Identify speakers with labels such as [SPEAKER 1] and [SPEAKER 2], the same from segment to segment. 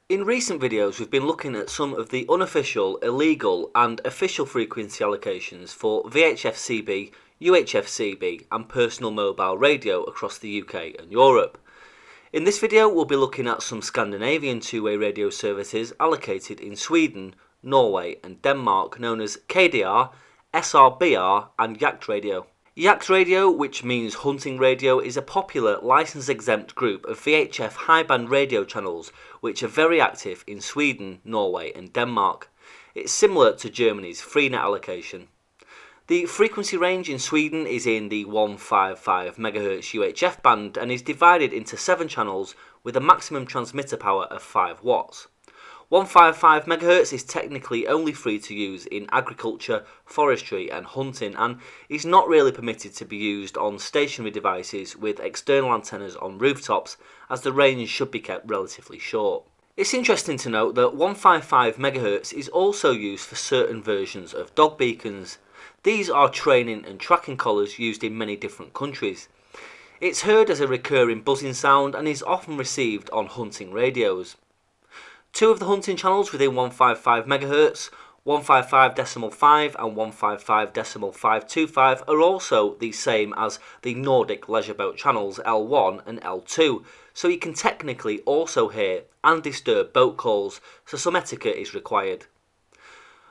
[SPEAKER 1] In recent videos we've been looking at some of the unofficial, illegal and official frequency allocations for VHF-CB, UHF-CB and personal mobile radio across the UK and Europe. In this video we'll be looking at some Scandinavian two-way radio services allocated in Sweden, Norway and Denmark known as KDR, SRBR and Jaktradio. Jaktradio, which means hunting radio, is a popular license-exempt group of VHF high-band radio channels which are very active in Sweden, Norway and Denmark. It's similar to Germany's Freenet allocation. The frequency range in Sweden is in the 155 MHz UHF band and is divided into 7 channels with a maximum transmitter power of 5 watts. 155 MHz is technically only free to use in agriculture, forestry and hunting and is not really permitted to be used on stationary devices with external antennas on rooftops as the range should be kept relatively short. It's interesting to note that 155 MHz is also used for certain versions of dog beacons. These are training and tracking collars used in many different countries. It's heard as a recurring buzzing sound and is often received on hunting radios. 2 of the hunting channels within 155 MHz, 155.5 and 155.525 are also the same as the Nordic leisure boat channels L1 and L2, so you can technically also hear and disturb boat calls, so some etiquette is required.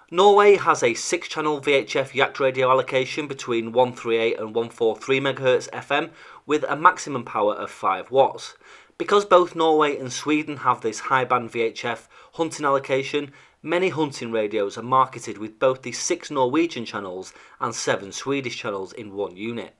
[SPEAKER 1] Norway has a 6-channel VHF Jaktradio allocation between 138 and 143 MHz FM with a maximum power of 5 watts. Because both Norway and Sweden have this high-band VHF hunting allocation, many hunting radios are marketed with both the 6 Norwegian channels and 7 Swedish channels in one unit.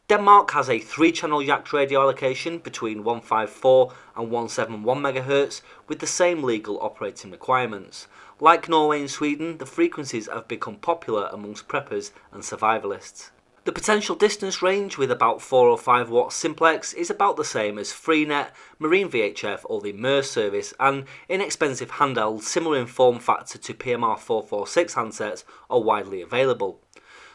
[SPEAKER 1] Denmark has a 3-channel Jaktradio allocation between 154 and 171 MHz with the same legal operating requirements. Like Norway and Sweden, the frequencies have become popular amongst preppers and survivalists. The potential distance range with about 4 or 5 watts simplex is about the same as Freenet, Marine VHF or the MERS service, and inexpensive handhelds similar in form factor to PMR 446 handsets are widely available.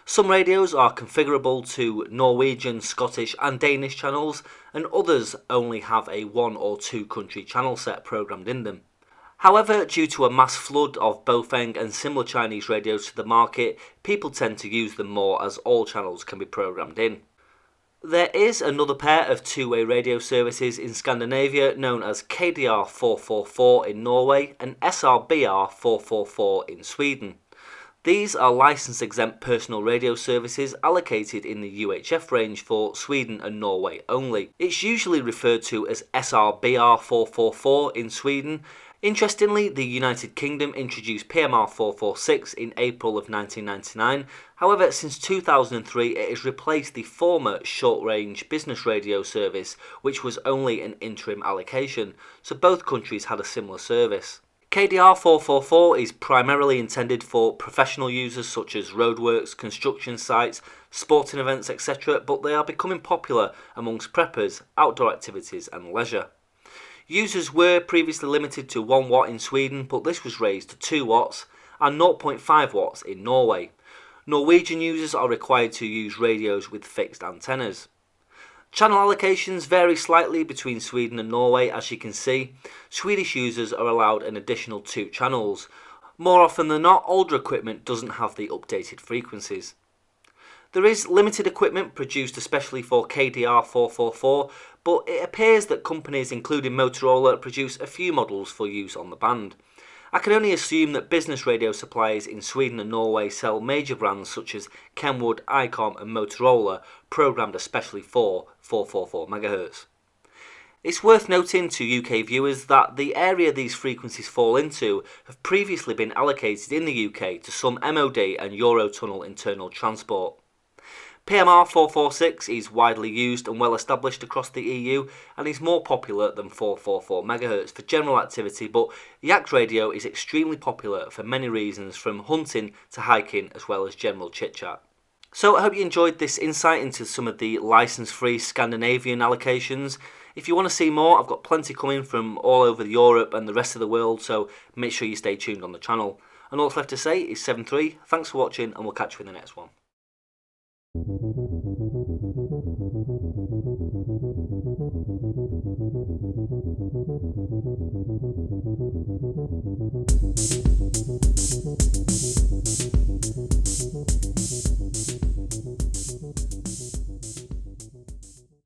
[SPEAKER 1] Some radios are configurable to Norwegian, Scottish and Danish channels, and others only have a 1 or 2 country channel set programmed in them. However, due to a mass flood of Bofeng and similar Chinese radios to the market, people tend to use them more as all channels can be programmed in. There is another pair of two-way radio services in Scandinavia known as KDR 444 in Norway and SRBR 444 in Sweden. These are license-exempt personal radio services allocated in the UHF range for Sweden and Norway only. It's usually referred to as SRBR 444 in Sweden. Interestingly, the United Kingdom introduced PMR 446 in April of 1999. However, since 2003 it has replaced the former short-range business radio service, which was only an interim allocation, so both countries had a similar service. KDR 444 is primarily intended for professional users such as roadworks, construction sites, sporting events, etc., but they are becoming popular amongst preppers, outdoor activities and leisure. Users were previously limited to 1 watt in Sweden, but this was raised to 2 watts and 0.5 watts in Norway. Norwegian users are required to use radios with fixed antennas. Channel allocations vary slightly between Sweden and Norway, as you can see. Swedish users are allowed an additional 2 channels. More often than not, older equipment doesn't have the updated frequencies. There is limited equipment produced especially for KDR 444, but it appears that companies including Motorola produce a few models for use on the band. I can only assume that business radio suppliers in Sweden and Norway sell major brands such as Kenwood, Icom and Motorola, programmed especially for 444 MHz. It's worth noting to UK viewers that the area these frequencies fall into have previously been allocated in the UK to some MOD and Eurotunnel internal transport. PMR 446 is widely used and well established across the EU and is more popular than 444 MHz for general activity, but Jaktradio is extremely popular for many reasons, from hunting to hiking as well as general chit-chat. So I hope you enjoyed this insight into some of the license-free Scandinavian allocations. If you want to see more, I've got plenty coming from all over Europe and the rest of the world, so make sure you stay tuned on the channel. And all that's left to say is 7-3, thanks for watching and we'll catch you in the next one.
[SPEAKER 2] you.